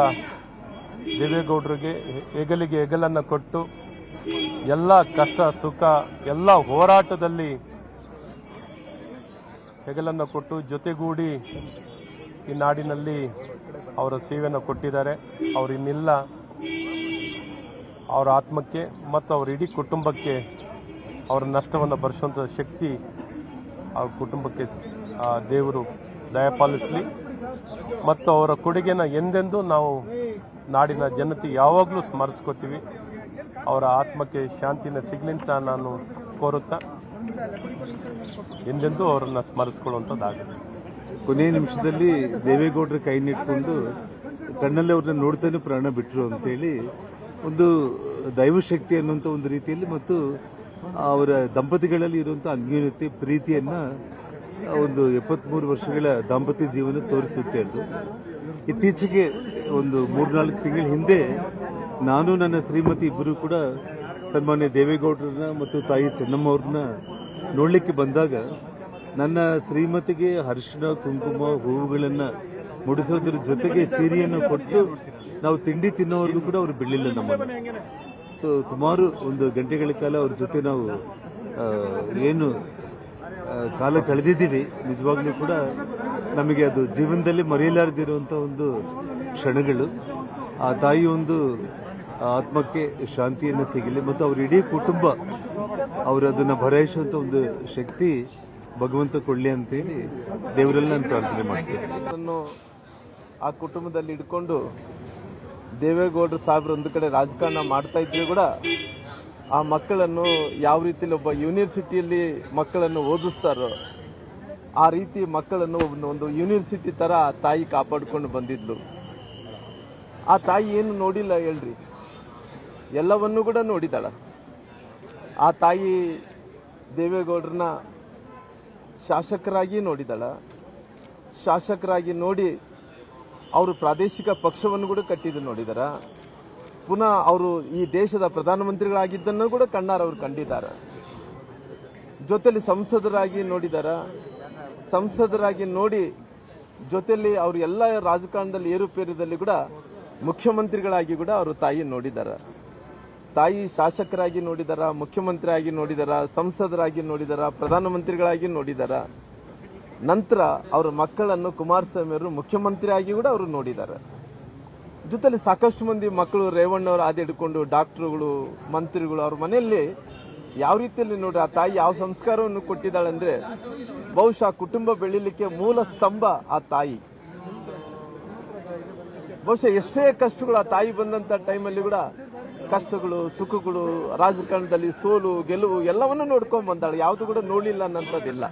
ದೇವೇಗೌಡರಿಗೆ ಹೆಗಲಿಗೆ ಹೆಗಲನ್ನು ಕೊಟ್ಟು ಎಲ್ಲ ಕಷ್ಟ ಸುಖ ಎಲ್ಲ ಹೋರಾಟದಲ್ಲಿ ಹೆಗಲನ್ನು ಕೊಟ್ಟು ಜೊತೆಗೂಡಿ ಈ ನಾಡಿನಲ್ಲಿ ಅವರ ಸೇವೆಯನ್ನು ಕೊಟ್ಟಿದ್ದಾರೆ. ಅವರಿನ್ನಿಲ್ಲ. ಅವರ ಆತ್ಮಕ್ಕೆ ಮತ್ತು ಅವರ ಇಡೀ ಕುಟುಂಬಕ್ಕೆ ಅವರ ನಷ್ಟವನ್ನು ಭರಿಸುವಂಥ ಶಕ್ತಿ ಅವ್ರ ಕುಟುಂಬಕ್ಕೆ ದೇವರು ದಯಪಾಲಿಸಲಿ ಮತ್ತು ಅವರ ಕೊಡುಗೆನ ಎಂದೆಂದೂ ನಾವು ನಾಡಿನ ಜನತೆ ಯಾವಾಗಲೂ ಸ್ಮರಿಸ್ಕೋತೀವಿ. ಅವರ ಆತ್ಮಕ್ಕೆ ಶಾಂತಿನ ಸಿಗಲಿ ಅಂತ ನಾನು ಕೋರುತ್ತಾ ಎಂದೆಂದೂ ಅವರನ್ನು ಸ್ಮರಿಸ್ಕೊಳ್ಳುವಂಥದ್ದಾಗುತ್ತೆ. ಕೊನೆಯ ನಿಮಿಷದಲ್ಲಿ ದೇವೇಗೌಡರ ಕೈನಿಟ್ಕೊಂಡು ಕಣ್ಣಲ್ಲಿ ಅವ್ರನ್ನ ನೋಡ್ತಾನೆ ಪ್ರಾಣ ಬಿಟ್ಟರು ಅಂತೇಳಿ ಒಂದು ದೈವಶಕ್ತಿ ಅನ್ನುವಂಥ ಒಂದು ರೀತಿಯಲ್ಲಿ ಮತ್ತು ಅವರ ದಂಪತಿಗಳಲ್ಲಿ ಇರುವಂಥ ಅನ್ಯೋನ್ಯತೆ ಪ್ರೀತಿಯನ್ನ ಒಂದು 73 ವರ್ಷಗಳ ದಾಂಪತ್ಯ ಜೀವನ ತೋರಿಸುತ್ತೆ. ಅದು ಇತ್ತೀಚೆಗೆ ಒಂದು 3-4 ತಿಂಗಳ ಹಿಂದೆ ನಾನು ನನ್ನ ಶ್ರೀಮತಿ ಇಬ್ಬರು ಕೂಡ ಸನ್ಮಾನ್ಯ ದೇವೇಗೌಡರನ್ನ ಮತ್ತು ತಾಯಿ ಚೆನ್ನಮ್ಮ ಅವ್ರನ್ನ ನೋಡಲಿಕ್ಕೆ ಬಂದಾಗ ನನ್ನ ಶ್ರೀಮತಿಗೆ ಅರಿಶಿಣ ಕುಂಕುಮ ಹೂವುಗಳನ್ನು ಮುಡಿಸೋದ್ರ ಜೊತೆಗೆ ಸೀರೆಯನ್ನು ಕೊಟ್ಟು ನಾವು ತಿಂಡಿ ತಿನ್ನೋವರೆಗೂ ಕೂಡ ಅವರು ಬಿಡಲಿಲ್ಲ ನಮ್ಮನ್ನು. ಸೊ ಸುಮಾರು ಒಂದು ಗಂಟೆಗಳ ಕಾಲ ಅವ್ರ ಜೊತೆ ನಾವು ಏನು ಕಾಲ ಕಳೆದಿದ್ದೀವಿ. ನಿಜವಾಗ್ಲೂ ಕೂಡ ನಮಗೆ ಅದು ಜೀವನದಲ್ಲಿ ಮರೆಯಲಾರದಿರುವಂಥ ಒಂದು ಕ್ಷಣಗಳು. ಆ ತಾಯಿ ಒಂದು ಆತ್ಮಕ್ಕೆ ಶಾಂತಿಯನ್ನು ಸಿಗಲಿ ಮತ್ತು ಅವ್ರ ಇಡೀ ಕುಟುಂಬ ಅವರು ಅದನ್ನು ಭರೈಸುವಂಥ ಒಂದು ಶಕ್ತಿ ಭಗವಂತ ಕೊಡಲಿ ಅಂತೇಳಿ ದೇವರಲ್ಲಿ ನಾನು ಪ್ರಾರ್ಥನೆ ಮಾಡ್ತೀನಿ. ಆ ಕುಟುಂಬದಲ್ಲಿ ಇಟ್ಕೊಂಡು ದೇವೇಗೌಡರು ಸಾಹೇಬ್ರು ಒಂದು ಕಡೆ ರಾಜಕಾರಣ ಮಾಡ್ತಾ ಇದ್ರು ಕೂಡ ಆ ಮಕ್ಕಳನ್ನು ಯಾವ ರೀತಿಯಲ್ಲಿ ಒಬ್ಬ ಯೂನಿವರ್ಸಿಟಿಯಲ್ಲಿ ಮಕ್ಕಳನ್ನು ಓದಿಸ್ತಾರೋ ಆ ರೀತಿ ಮಕ್ಕಳನ್ನು ಒಂದು ಯೂನಿವರ್ಸಿಟಿ ತರ ತಾಯಿ ಕಾಪಾಡ್ಕೊಂಡು ಬಂದಿದ್ಲು. ಆ ತಾಯಿ ಏನು ನೋಡಿಲ್ಲ ಹೇಳ್ರಿ, ಎಲ್ಲವನ್ನೂ ಕೂಡ ನೋಡಿದಾಳ. ಆ ತಾಯಿ ದೇವೇಗೌಡರನ್ನ ಶಾಸಕರಾಗಿ ನೋಡಿದಾಳ. ಶಾಸಕರಾಗಿ ನೋಡಿ ಅವರು ಪ್ರಾದೇಶಿಕ ಪಕ್ಷವನ್ನು ಕೂಡ ಕಟ್ಟಿದ್ದು ನೋಡಿದಾರ. ಪುನಃ ಅವರು ಈ ದೇಶದ ಪ್ರಧಾನಮಂತ್ರಿಗಳಾಗಿದ್ದನ್ನು ಕೂಡ ಕಣ್ಣಾರವ್ರು ಕಂಡಿದ್ದಾರೆ. ಜೊತೆಲಿ ಸಂಸದರಾಗಿ ನೋಡಿದಾರ. ಸಂಸದರಾಗಿ ನೋಡಿ ಜೊತೆಲಿ ಅವರು ಎಲ್ಲ ರಾಜಕಾರಣದಲ್ಲಿ ಏರುಪೇರದಲ್ಲಿ ಕೂಡ ಮುಖ್ಯಮಂತ್ರಿಗಳಾಗಿ ಕೂಡ ಅವರು ತಾಯಿ ನೋಡಿದಾರ. ತಾಯಿ ಶಾಸಕರಾಗಿ ನೋಡಿದಾರ, ಮುಖ್ಯಮಂತ್ರಿ ಆಗಿ ನೋಡಿದಾರ, ಸಂಸದರಾಗಿ ನೋಡಿದಾರ, ಪ್ರಧಾನಮಂತ್ರಿಗಳಾಗಿ ನೋಡಿದಾರ. ನಂತರ ಅವರ ಮಕ್ಕಳನ್ನು ಕುಮಾರಸ್ವಾಮಿ ಅವರು ಮುಖ್ಯಮಂತ್ರಿ ಆಗಿ ಕೂಡ ಅವರು ನೋಡಿದ್ದಾರೆ. ಜೊತೆಲಿ ಸಾಕಷ್ಟು ಮಂದಿ ಮಕ್ಕಳು ರೇವಣ್ಣವರು ಆದಿ ಹಿಡ್ಕೊಂಡು ಡಾಕ್ಟರ್ಗಳು, ಮಂತ್ರಿಗಳು ಅವ್ರ ಮನೆಯಲ್ಲಿ ಯಾವ ರೀತಿಯಲ್ಲಿ ನೋಡಿ ಆ ತಾಯಿ ಯಾವ ಸಂಸ್ಕಾರವನ್ನು ಕೊಟ್ಟಿದ್ದಾಳೆ ಅಂದ್ರೆ ಬಹುಶಃ ಕುಟುಂಬ ಬೆಳೀಲಿಕ್ಕೆ ಮೂಲ ಸ್ತಂಭ ಆ ತಾಯಿ. ಬಹುಶಃ ಎಷ್ಟೇ ಕಷ್ಟಗಳು ಆ ತಾಯಿ ಬಂದಂತ ಟೈಮಲ್ಲಿ ಕೂಡ ಕಷ್ಟಗಳು, ಸುಖಗಳು, ರಾಜಕಾರಣದಲ್ಲಿ ಸೋಲು ಗೆಲುವು ಎಲ್ಲವನ್ನೂ ನೋಡ್ಕೊಂಡ್ ಬಂದಾಳೆ. ಯಾವುದು ಕೂಡ ನೋಡ್ಲಿಲ್ಲ ಅನ್ನೋಂಥದ್ದಿಲ್ಲ.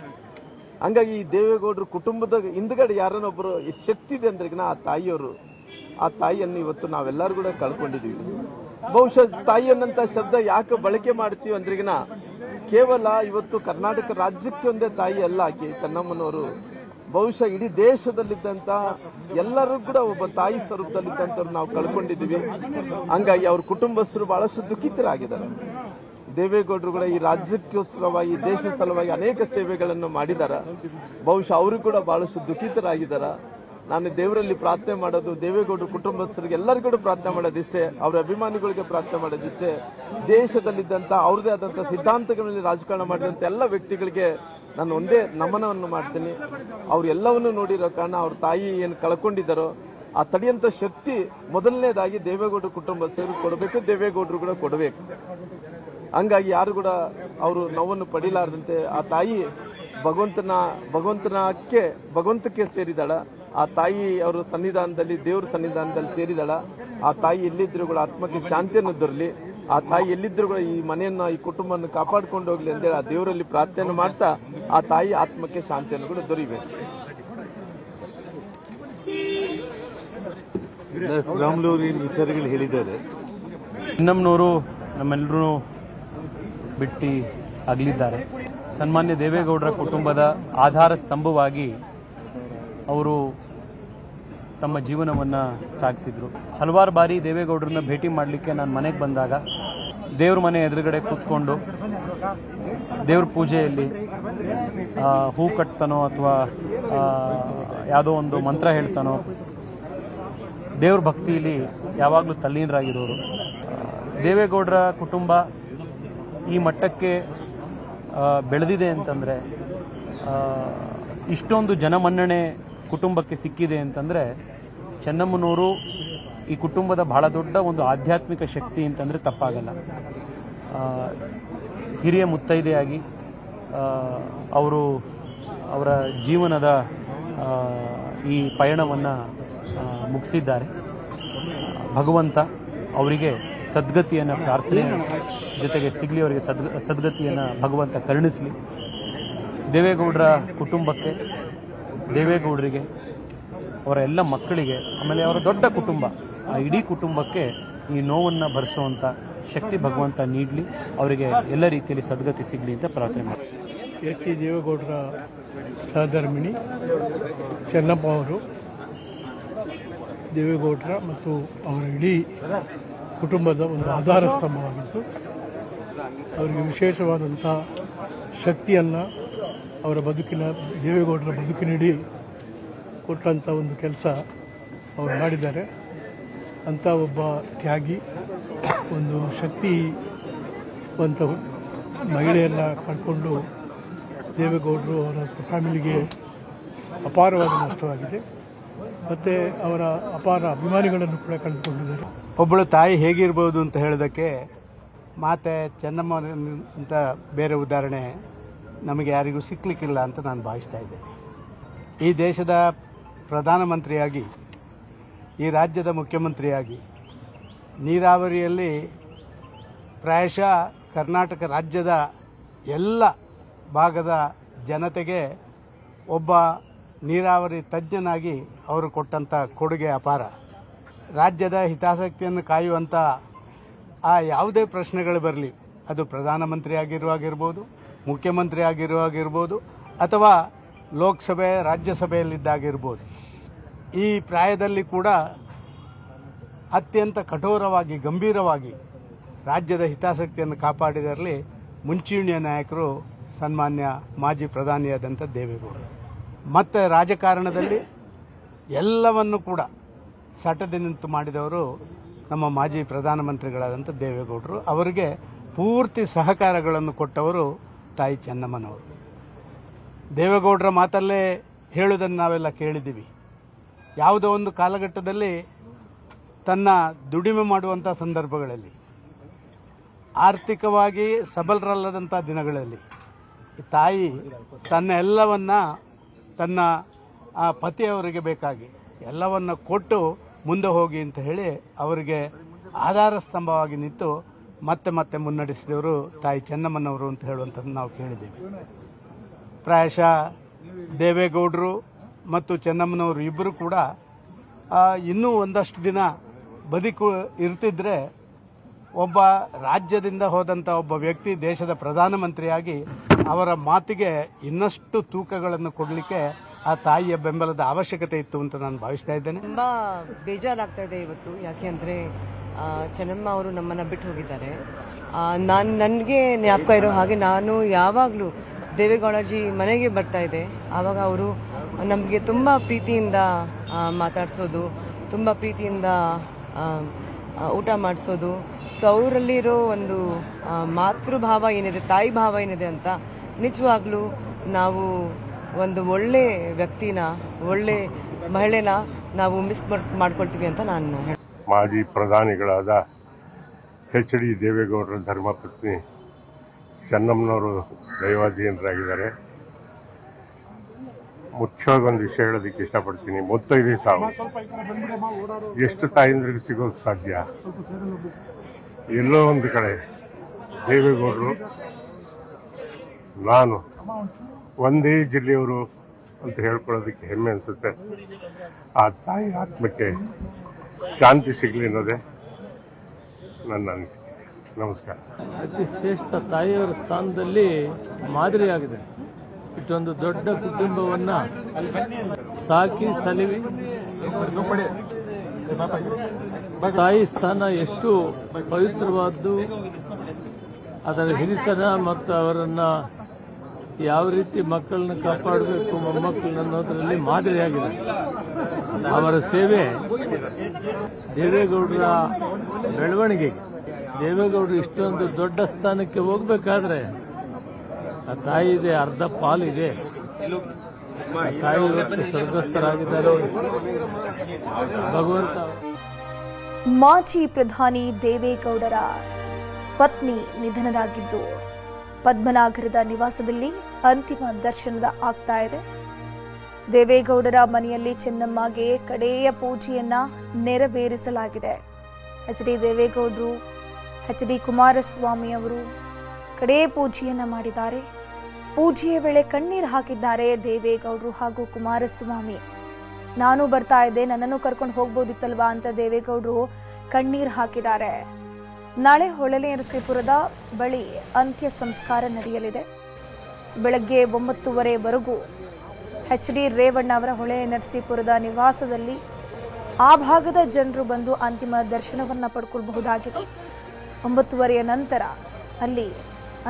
ಹಂಗಾಗಿ ಈ ದೇವೇಗೌಡರು ಕುಟುಂಬದ ಹಿಂದ್ಗಡೆ ಯಾರನ್ನೊಬ್ಬರು ಶಕ್ತಿ ಇದೆ ಅಂದ್ರೆ ಆ ತಾಯಿಯವರು. ಆ ತಾಯಿಯನ್ನು ಇವತ್ತು ನಾವೆಲ್ಲರೂ ಕೂಡ ಕಳ್ಕೊಂಡಿದೀವಿ. ಬಹುಶಃ ತಾಯಿ ಅನ್ನಂತ ಶಬ್ದ ಯಾಕೆ ಬಳಕೆ ಮಾಡ್ತೀವಿ ಅಂದ್ರಿಗಿನ ಕೇವಲ ಇವತ್ತು ಕರ್ನಾಟಕ ರಾಜ್ಯಕ್ಕೆ ಒಂದೇ ತಾಯಿ ಅಲ್ಲ ಆಕೆ ಚೆನ್ನಮ್ಮನವರು. ಬಹುಶಃ ಇಡೀ ದೇಶದಲ್ಲಿದ್ದಂತ ಎಲ್ಲರೂ ಕೂಡ ಒಬ್ಬ ತಾಯಿ ಸ್ವರೂಪದಲ್ಲಿದ್ದಂಥವ್ರು ನಾವು ಕಳ್ಕೊಂಡಿದ್ದೀವಿ. ಹಂಗಾಗಿ ಅವ್ರ ಕುಟುಂಬಸ್ಥರು ಬಹಳಷ್ಟು ದುಃಖಿತರಾಗಿದ್ದಾರೆ. ದೇವೇಗೌಡರು ಕೂಡ ಈ ರಾಜ್ಯಕ್ಕೋಸ್ಕರವಾಗಿ ದೇಶ ಸಲುವಾಗಿ ಅನೇಕ ಸೇವೆಗಳನ್ನು ಮಾಡಿದ್ದಾರೆ. ಬಹುಶಃ ಅವರು ಕೂಡ ಬಹಳಷ್ಟು ದುಃಖಿತರಾಗಿದ್ದಾರೆ. ನಾನು ದೇವರಲ್ಲಿ ಪ್ರಾರ್ಥನೆ ಮಾಡೋದು ದೇವೇಗೌಡರು ಕುಟುಂಬಸ್ಥರಿಗೆ ಎಲ್ಲರಿಗೂ ಕೂಡ ಪ್ರಾರ್ಥನೆ ಮಾಡೋದಿಷ್ಟೇ, ಅವರ ಅಭಿಮಾನಿಗಳಿಗೆ ಪ್ರಾರ್ಥನೆ ಮಾಡೋದಿಷ್ಟೇ. ದೇಶದಲ್ಲಿದ್ದಂಥ ಅವ್ರದೇ ಆದಂಥ ಸಿದ್ಧಾಂತಗಳಲ್ಲಿ ರಾಜಕಾರಣ ಮಾಡಿದಂಥ ಎಲ್ಲ ವ್ಯಕ್ತಿಗಳಿಗೆ ನಾನು ಒಂದೇ ನಮನವನ್ನು ಮಾಡ್ತೀನಿ. ಅವರೆಲ್ಲವನ್ನೂ ನೋಡಿರೋ ಕಾರಣ ಅವ್ರ ತಾಯಿ ಏನು ಕಳ್ಕೊಂಡಿದ್ದಾರೋ ಆ ತಡೆಯಂತ ಶಕ್ತಿ ಮೊದಲನೇದಾಗಿ ದೇವೇಗೌಡರು ಕುಟುಂಬಸ್ಥರು ಕೊಡಬೇಕು, ದೇವೇಗೌಡರು ಕೂಡ ಕೊಡಬೇಕು. ಹಂಗಾಗಿ ಯಾರು ಕೂಡ ಅವರು ನೋವನ್ನು ಪಡಿಲಾರದಂತೆ ಆ ತಾಯಿ ಭಗವಂತಕ್ಕೆ ಸೇರಿದಾಳ. ಆ ತಾಯಿ ಅವರ ಸನ್ನಿಧಾನದಲ್ಲಿ, ದೇವರ ಸನ್ನಿಧಾನದಲ್ಲಿ ಸೇರಿದಾಳ. ಆ ತಾಯಿ ಎಲ್ಲಿದ್ರು ಕೂಡ ಆತ್ಮಕ್ಕೆ ಶಾಂತಿಯನ್ನು ದೊರಲಿ. ಆ ತಾಯಿ ಎಲ್ಲಿದ್ರು ಕೂಡ ಈ ಮನೆಯನ್ನ, ಈ ಕುಟುಂಬವನ್ನು ಕಾಪಾಡ್ಕೊಂಡು ಹೋಗ್ಲಿ ಅಂತೇಳಿ ಆ ದೇವರಲ್ಲಿ ಪ್ರಾರ್ಥನೆ ಮಾಡ್ತಾ ಆ ತಾಯಿ ಆತ್ಮಕ್ಕೆ ಶಾಂತಿಯನ್ನು ಕೂಡ ದೊರಿಬೇಕು. ರಾಮುಲು ಏನು ವಿಚಾರಗಳು ಹೇಳಿದ್ದಾರೆ. ಚೆನ್ನಮ್ಮನವರು ನಮ್ಮೆಲ್ಲರೂ ಬಿಟ್ಟು ಅಗಲಿದ್ದಾರೆ. ಸನ್ಮಾನ್ಯ ದೇವೇಗೌಡರ ಕುಟುಂಬದ ಆಧಾರ ಸ್ತಂಭವಾಗಿ ಅವರು ತಮ್ಮ ಜೀವನವನ್ನು ಸಾಗಿಸಿದ್ರು. ಹಲವಾರು ಬಾರಿ ದೇವೇಗೌಡರನ್ನ ಭೇಟಿ ಮಾಡಲಿಕ್ಕೆ ನಾನು ಮನೆಗೆ ಬಂದಾಗ ದೇವ್ರ ಮನೆ ಎದುರುಗಡೆ ಕೂತ್ಕೊಂಡು ದೇವ್ರ ಪೂಜೆಯಲ್ಲಿ ಹೂ ಕಟ್ತಾನೋ ಅಥವಾ ಯಾವುದೋ ಒಂದು ಮಂತ್ರ ಹೇಳ್ತಾನೋ ದೇವ್ರ ಭಕ್ತಿಯಲ್ಲಿ ಯಾವಾಗಲೂ ತಲ್ಲೀನರಾಗಿರೋರು. ದೇವೇಗೌಡರ ಕುಟುಂಬ ಈ ಮಟ್ಟಕ್ಕೆ ಬೆಳೆದಿದೆ ಅಂತಂದರೆ, ಇಷ್ಟೊಂದು ಜನಮನ್ನಣೆ ಕುಟುಂಬಕ್ಕೆ ಸಿಕ್ಕಿದೆ ಅಂತಂದರೆ ಚೆನ್ನಮ್ಮನವರು ಈ ಕುಟುಂಬದ ಬಹಳ ದೊಡ್ಡ ಒಂದು ಆಧ್ಯಾತ್ಮಿಕ ಶಕ್ತಿ ಅಂತಂದರೆ ತಪ್ಪಾಗಲ್ಲ. ಹಿರಿಯ ಮುತ್ತೈದೆಯಾಗಿ ಅವರು ಅವರ ಜೀವನದ ಈ ಪಯಣವನ್ನು ಮುಗಿಸಿದ್ದಾರೆ. ಭಗವಂತ ಅವರಿಗೆ ಸದ್ಗತಿಯನ್ನು ಪ್ರಾರ್ಥನೆ ಜೊತೆಗೆ ಸಿಗಲಿ, ಅವರಿಗೆ ಸದ್ಗತಿಯನ್ನು ಭಗವಂತ ಕರುಣಿಸಲಿ. ದೇವೇಗೌಡರ ಕುಟುಂಬಕ್ಕೆ, ದೇವೇಗೌಡರಿಗೆ, ಅವರ ಎಲ್ಲ ಮಕ್ಕಳಿಗೆ, ಆಮೇಲೆ ಅವರ ದೊಡ್ಡ ಕುಟುಂಬ, ಆ ಇಡೀ ಕುಟುಂಬಕ್ಕೆ ಈ ನೋವನ್ನು ಭರಿಸುವಂಥ ಶಕ್ತಿ ಭಗವಂತ ನೀಡಲಿ, ಅವರಿಗೆ ಎಲ್ಲ ರೀತಿಯಲ್ಲಿ ಸದ್ಗತಿ ಸಿಗಲಿ ಅಂತ ಪ್ರಾರ್ಥನೆ ಮಾಡ್ತೀನಿ. ಎಚ್ ಡಿ ದೇವೇಗೌಡರ ಸಹಧರ್ಮಿಣಿ ಚೆನ್ನಮ್ಮ ಅವರು ದೇವೇಗೌಡರ ಮತ್ತು ಅವರ ಇಡೀ ಕುಟುಂಬದ ಒಂದು ಆಧಾರ ಸ್ತಂಭವಾಗಿದ್ದು, ಅವರಿಗೆ ವಿಶೇಷವಾದಂಥ ಶಕ್ತಿಯನ್ನು ಅವರ ಬದುಕಿನ, ದೇವೇಗೌಡರ ಬದುಕಿನಿಡೀ ಕೊಟ್ಟಂಥ ಒಂದು ಕೆಲಸ ಅವರು ಮಾಡಿದ್ದಾರೆ. ಅಂಥ ಒಬ್ಬ ತ್ಯಾಗಿ, ಒಂದು ಶಕ್ತಿವಂತ ಮಹಿಳೆಯನ್ನು ಕಳ್ಕೊಂಡು ದೇವೇಗೌಡರು ಅವರ ಫ್ಯಾಮಿಲಿಗೆ ಅಪಾರವಾದ ನಷ್ಟವಾಗಿದೆ. ಮತ್ತು ಅವರ ಅಪಾರ ಅಭಿಮಾನಿಗಳನ್ನು ಕೂಡ ಕಳೆದುಕೊಂಡಿದ್ದಾರೆ. ಒಬ್ಬಳು ತಾಯಿ ಹೇಗಿರ್ಬೋದು ಅಂತ ಹೇಳೋದಕ್ಕೆ ಮಾತೆ ಚೆನ್ನಮ್ಮ ಅಂತ ಬೇರೆ ಉದಾಹರಣೆ ನಮಗೆ ಯಾರಿಗೂ ಸಿಕ್ಕಲಿಕ್ಕಿಲ್ಲ ಅಂತ ನಾನು ಭಾವಿಸ್ತಾ ಇದ್ದೆ. ಈ ದೇಶದ ಪ್ರಧಾನಮಂತ್ರಿಯಾಗಿ, ಈ ರಾಜ್ಯದ ಮುಖ್ಯಮಂತ್ರಿಯಾಗಿ, ನೀರಾವರಿಯಲ್ಲಿ ಪ್ರಾಯಶಃ ಕರ್ನಾಟಕ ರಾಜ್ಯದ ಎಲ್ಲ ಭಾಗದ ಜನತೆಗೆ ಒಬ್ಬ ನೀರಾವರಿ ತಜ್ಞನಾಗಿ ಅವರು ಕೊಟ್ಟಂಥ ಕೊಡುಗೆ ಅಪಾರ. ರಾಜ್ಯದ ಹಿತಾಸಕ್ತಿಯನ್ನು ಕಾಯುವಂಥ ಆ ಯಾವುದೇ ಪ್ರಶ್ನೆಗಳು ಬರಲಿ, ಅದು ಪ್ರಧಾನಮಂತ್ರಿ ಆಗಿರುವಾಗಿರ್ಬೋದು, ಮುಖ್ಯಮಂತ್ರಿ ಆಗಿರುವಾಗಿರ್ಬೋದು, ಅಥವಾ ಲೋಕಸಭೆ ರಾಜ್ಯಸಭೆಯಲ್ಲಿದ್ದಾಗಿರ್ಬೋದು, ಈ ಪ್ರಾಯದಲ್ಲಿ ಕೂಡ ಅತ್ಯಂತ ಕಠೋರವಾಗಿ, ಗಂಭೀರವಾಗಿ ರಾಜ್ಯದ ಹಿತಾಸಕ್ತಿಯನ್ನು ಕಾಪಾಡಿದರಲ್ಲಿ ಮುಂಚೂಣಿಯ ನಾಯಕರು ಸನ್ಮಾನ್ಯ ಮಾಜಿ ಪ್ರಧಾನಿಯಾದಂಥ ದೇವೇಗೌಡರು. ಮತ್ತು ರಾಜಕಾರಣದಲ್ಲಿ ಎಲ್ಲವನ್ನು ಕೂಡ ಸಟದಿ ನಿಂತು ಮಾಡಿದವರು ನಮ್ಮ ಮಾಜಿ ಪ್ರಧಾನಮಂತ್ರಿಗಳಾದಂಥ ದೇವೇಗೌಡರು. ಅವರಿಗೆ ಪೂರ್ತಿ ಸಹಕಾರಗಳನ್ನು ಕೊಟ್ಟವರು ತಾಯಿ ಚೆನ್ನಮ್ಮನವರು. ದೇವೇಗೌಡರ ಮಾತಲ್ಲೇ ಹೇಳುವುದನ್ನು ನಾವೆಲ್ಲ ಕೇಳಿದ್ದೀವಿ. ಯಾವುದೋ ಒಂದು ಕಾಲಘಟ್ಟದಲ್ಲಿ ತನ್ನ ದುಡಿಮೆ ಮಾಡುವಂಥ ಸಂದರ್ಭಗಳಲ್ಲಿ, ಆರ್ಥಿಕವಾಗಿ ಸಬಲರಲ್ಲದಂಥ ದಿನಗಳಲ್ಲಿ ತಾಯಿ ತನ್ನ ಎಲ್ಲವನ್ನ ತನ್ನ ಪತಿಯವರಿಗೆ ಬೇಕಾಗಿ ಎಲ್ಲವನ್ನ ಕೊಟ್ಟು ಮುಂದೆ ಹೋಗಿ ಅಂತ ಹೇಳಿ ಅವರಿಗೆ ಆಧಾರ ಸ್ತಂಭವಾಗಿ ನಿಂತು ಮತ್ತೆ ಮತ್ತೆ ಮುನ್ನಡೆಸಿದವರು ತಾಯಿ ಚೆನ್ನಮ್ಮನವರು ಅಂತ ಹೇಳುವಂಥದ್ದು ನಾವು ಕೇಳಿದ್ದೀವಿ. ಪ್ರಾಯಶಃ ದೇವೇಗೌಡರು ಮತ್ತು ಚೆನ್ನಮ್ಮನವರು ಇಬ್ಬರು ಕೂಡ ಇನ್ನೂ ಒಂದಷ್ಟು ದಿನ ಬದುಕು ಇರ್ತಿದ್ರೆ ಒಬ್ಬ ರಾಜ್ಯದಿಂದ ಹೋದಂಥ ಒಬ್ಬ ವ್ಯಕ್ತಿ ದೇಶದ ಪ್ರಧಾನಮಂತ್ರಿಯಾಗಿ ಅವರ ಮಾತಿಗೆ ಇನ್ನಷ್ಟು ತೂಕಗಳನ್ನು ಕೊಡಲಿಕ್ಕೆ ಆ ತಾಯಿಯ ಬೆಂಬಲದ ಅವಶ್ಯಕತೆ ಇತ್ತು ಅಂತ ನಾನು ಭಾವಿಸ್ತಾ ಇದ್ದೇನೆ. ತುಂಬ ಬೇಜಾರಾಗ್ತಾ ಇದೆ ಇವತ್ತು. ಯಾಕೆ ಅಂದರೆ ಚೆನ್ನಮ್ಮ ಅವರು ನಮ್ಮನ್ನು ಬಿಟ್ಟು ಹೋಗಿದ್ದಾರೆ. ನನಗೆ ಜ್ಞಾಪಕ ಇರೋ ಹಾಗೆ ನಾನು ಯಾವಾಗಲೂ ದೇವೇಗೌಡಜಿ ಮನೆಗೆ ಬರ್ತಾ ಇದ್ದೆ. ಆವಾಗ ಅವರು ನಮಗೆ ತುಂಬ ಪ್ರೀತಿಯಿಂದ ಮಾತಾಡಿಸೋದು, ತುಂಬ ಪ್ರೀತಿಯಿಂದ ಊಟ ಮಾಡಿಸೋದು. ಸೊ ಅವರಲ್ಲಿರೋ ಒಂದು ಮಾತೃಭಾವ ಏನಿದೆ, ತಾಯಿ ಭಾವ ಏನಿದೆ ಅಂತ ನಿಜವಾಗ್ಲೂ ನಾವು ಒಂದು ಒಳ್ಳೆ ವ್ಯಕ್ತಿನ, ಒಳ್ಳೆ ಮಹಿಳೆನ ನಾವು ಮಿಸ್ ಮಾಡ್ಕೊಳ್ತೀವಿ ಅಂತ ನಾನು ಹೇಳ್ತೀನಿ. ಮಾಜಿ ಪ್ರಧಾನಿಗಳಾದ ಎಚ್ ಡಿ ದೇವೇಗೌಡರ ಧರ್ಮಪತ್ನಿ ಚೆನ್ನಮ್ಮನವರು ದೈವಾಧೀನರಾಗಿದ್ದಾರೆ. ಮುಖ್ಯವಾಗಿ ಒಂದು ವಿಷಯ ಹೇಳೋದಕ್ಕೆ ಇಷ್ಟಪಡ್ತೀನಿ. ಮೊತ್ತೈದೆ ಸಾವು ಎಷ್ಟು ತಾಯಿಂದ್ರಿಗೆ ಸಿಗೋಕ್ಕೆ ಸಾಧ್ಯ? ಎಲ್ಲೋ ಒಂದು ಕಡೆ ದೇವೇಗೌಡರು, ನಾನು ಒಂದೇ ಜಿಲ್ಲೆಯವರು ಅಂತ ಹೇಳ್ಕೊಳ್ಳೋದಕ್ಕೆ ಹೆಮ್ಮೆ ಅನಿಸುತ್ತೆ. ಆ ತಾಯಿ ಆತ್ಮಕ್ಕೆ ಶಾಂತಿ ಸಿಗಲಿ ಅನ್ನೋದೇ ನನ್ನ ಅನಿಸಿಕೆ. ನಮಸ್ಕಾರ. ಅತಿ ಶ್ರೇಷ್ಠ ತಾಯಿಯವರ ಸ್ಥಾನದಲ್ಲಿ ಮಾದರಿಯಾಗಿದೆ. ಇಷ್ಟೊಂದು ದೊಡ್ಡ ಕುಟುಂಬವನ್ನು ಸಾಕಿ ಸಲಿವಿ ತಾಯಿ ಸ್ಥಾನ ಎಷ್ಟು ಪವಿತ್ರವಾದ್ದು, ಅದರ ಹಿರಿತನ ಮತ್ತು ಅವರನ್ನು ಯಾವ ರೀತಿ ಮಕ್ಕಳನ್ನ ಕಾಪಾಡಬೇಕು, ಮೊಮ್ಮಕ್ಕಳನ್ನ ಅನ್ನೋದರಲ್ಲಿ ಮಾದರಿಯಾಗಿದೆ. ಅವರ ಸೇವೆ ದೇವೇಗೌಡರ ಬೆಳವಣಿಗೆಗೆ, ದೇವೇಗೌಡರು ಇಷ್ಟೊಂದು ದೊಡ್ಡ ಸ್ಥಾನಕ್ಕೆ ಹೋಗ್ಬೇಕಾದ್ರೆ ಆ ತಾಯಿದೆ ಅರ್ಧ ಪಾಲಿದೆ. ಆ ತಾಯಿ ಇವತ್ತು ಸ್ವರ್ಗಸ್ಥರಾಗಿದ್ದಾರೆ. ಭಗವಂತ. ಮಾಜಿ ಪ್ರಧಾನಿ ದೇವೇಗೌಡರ ಪತ್ನಿ ನಿಧನರಾಗಿದ್ದು, ಪದ್ಮನಾಭರದ ನಿವಾಸದಲ್ಲಿ ಅಂತಿಮ ದರ್ಶನದ ಆಗ್ತಾ ಇದೆ. ದೇವೇಗೌಡರ ಮನೆಯಲ್ಲಿ ಚೆನ್ನಮ್ಮಗೆ ಕಡೆಯ ಪೂಜೆಯನ್ನ ನೆರವೇರಿಸಲಾಗಿದೆ. ಎಚ್.ಡಿ. ದೇವೇಗೌಡರು, ಎಚ್.ಡಿ. ಕುಮಾರಸ್ವಾಮಿ ಅವರು ಕಡೆಯ ಪೂಜೆಯನ್ನ ಮಾಡಿದ್ದಾರೆ. ಪೂಜೆಯ ವೇಳೆ ಕಣ್ಣೀರು ಹಾಕಿದ್ದಾರೆ ದೇವೇಗೌಡರು ಹಾಗೂ ಕುಮಾರಸ್ವಾಮಿ. ನಾನು ಬರ್ತಾ ಇದ್ದೆ, ನನ್ನನ್ನು ಕರ್ಕೊಂಡು ಹೋಗ್ಬೋದಿತ್ತಲ್ವಾ ಅಂತ ದೇವೇಗೌಡರು ಕಣ್ಣೀರು ಹಾಕಿದ್ದಾರೆ. ನಾಳೆ ಹೊಳೆನರಸೀಪುರದ ಬಳಿ ಅಂತ್ಯ ಸಂಸ್ಕಾರ ನಡೆಯಲಿದೆ. ಬೆಳಗ್ಗೆ 9:30ವರೆಗೂ ಎಚ್.ಡಿ. ರೇವಣ್ಣ ಅವರ ಹೊಳೆನರಸೀಪುರದ ನಿವಾಸದಲ್ಲಿ ಆ ಭಾಗದ ಜನರು ಬಂದು ಅಂತಿಮ ದರ್ಶನವನ್ನು ಪಡ್ಕೊಳ್ಬಹುದಾಗಿದೆ. 9:30 ನಂತರ ಅಲ್ಲಿ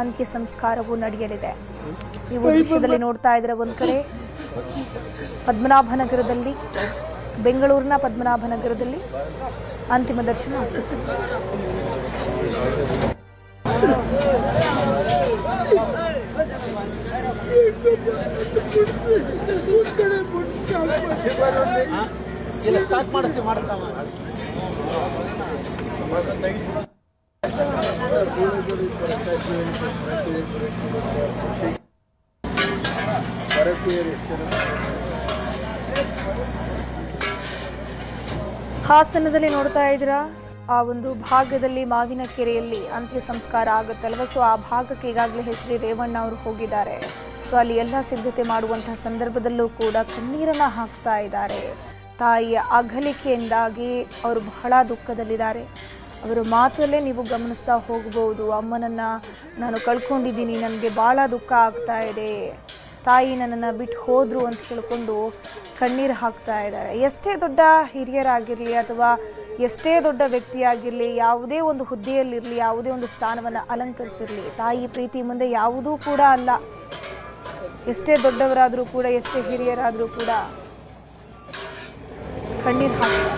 ಅಂತ್ಯ ಸಂಸ್ಕಾರವು ನಡೆಯಲಿದೆ. ನೀವು ದೃಶ್ಯದಲ್ಲಿ ನೋಡ್ತಾ ಇದ್ದೀರ, ಒಂದು ಕಡೆ ಪದ್ಮನಾಭನಗರದಲ್ಲಿ, ಬೆಂಗಳೂರಿನ ಪದ್ಮನಾಭನಗರದಲ್ಲಿ ಅಂತಿಮ ದರ್ಶನ ಆಗುತ್ತೆ. ಹಾಸನದಲ್ಲಿ ನೋಡ್ತಾ ಇದ್ದೀರಾ, ಆ ಒಂದು ಭಾಗದಲ್ಲಿ ಮಾವಿನ ಕೆರೆಯಲ್ಲಿ ಅಂತ್ಯ ಸಂಸ್ಕಾರ ಆಗುತ್ತಲ್ವ, ಸೊ ಆ ಭಾಗಕ್ಕೆ ಈಗಾಗಲೇ ಎಚ್.ಡಿ. ರೇವಣ್ಣ ಅವರು ಹೋಗಿದ್ದಾರೆ. ಸೊ ಅಲ್ಲಿ ಎಲ್ಲ ಸಿದ್ಧತೆ ಮಾಡುವಂತಹ ಸಂದರ್ಭದಲ್ಲೂ ಕೂಡ ಕಣ್ಣೀರನ್ನು ಹಾಕ್ತಾ ಇದ್ದಾರೆ. ತಾಯಿಯ ಅಗಲಿಕೆಯಿಂದಾಗಿ ಅವರು ಬಹಳ ದುಃಖದಲ್ಲಿದ್ದಾರೆ. ಅವರ ಮಾತಲ್ಲೇ ನೀವು ಗಮನಿಸ್ತಾ ಹೋಗಬಹುದು, ಅಮ್ಮನನ್ನು ನಾನು ಕಳ್ಕೊಂಡಿದ್ದೀನಿ, ನನಗೆ ಭಾಳ ದುಃಖ ಆಗ್ತಾ ಇದೆ, ತಾಯಿ ನನ್ನನ್ನು ಬಿಟ್ಟು ಹೋದರು ಅಂತ ಹೇಳ್ಕೊಂಡು ಕಣ್ಣೀರು ಹಾಕ್ತಾ ಇದ್ದಾರೆ. ಎಷ್ಟೇ ದೊಡ್ಡ ಹಿರಿಯರಾಗಿರಲಿ ಅಥವಾ ಎಷ್ಟೇ ದೊಡ್ಡ ವ್ಯಕ್ತಿಯಾಗಿರಲಿ, ಯಾವುದೇ ಒಂದು ಹುದ್ದೆಯಲ್ಲಿರಲಿ, ಯಾವುದೇ ಒಂದು ಸ್ಥಾನವನ್ನು ಅಲಂಕರಿಸಿರಲಿ, ತಾಯಿ ಪ್ರೀತಿ ಮುಂದೆ ಯಾವುದೂ ಕೂಡ ಅಲ್ಲ. ಎಷ್ಟೇ ದೊಡ್ಡವರಾದರೂ ಕೂಡ, ಎಷ್ಟೇ ಹಿರಿಯರಾದರೂ ಕೂಡ ಕಣ್ಣೀರು ಹಾಕ್ತಾರೆ.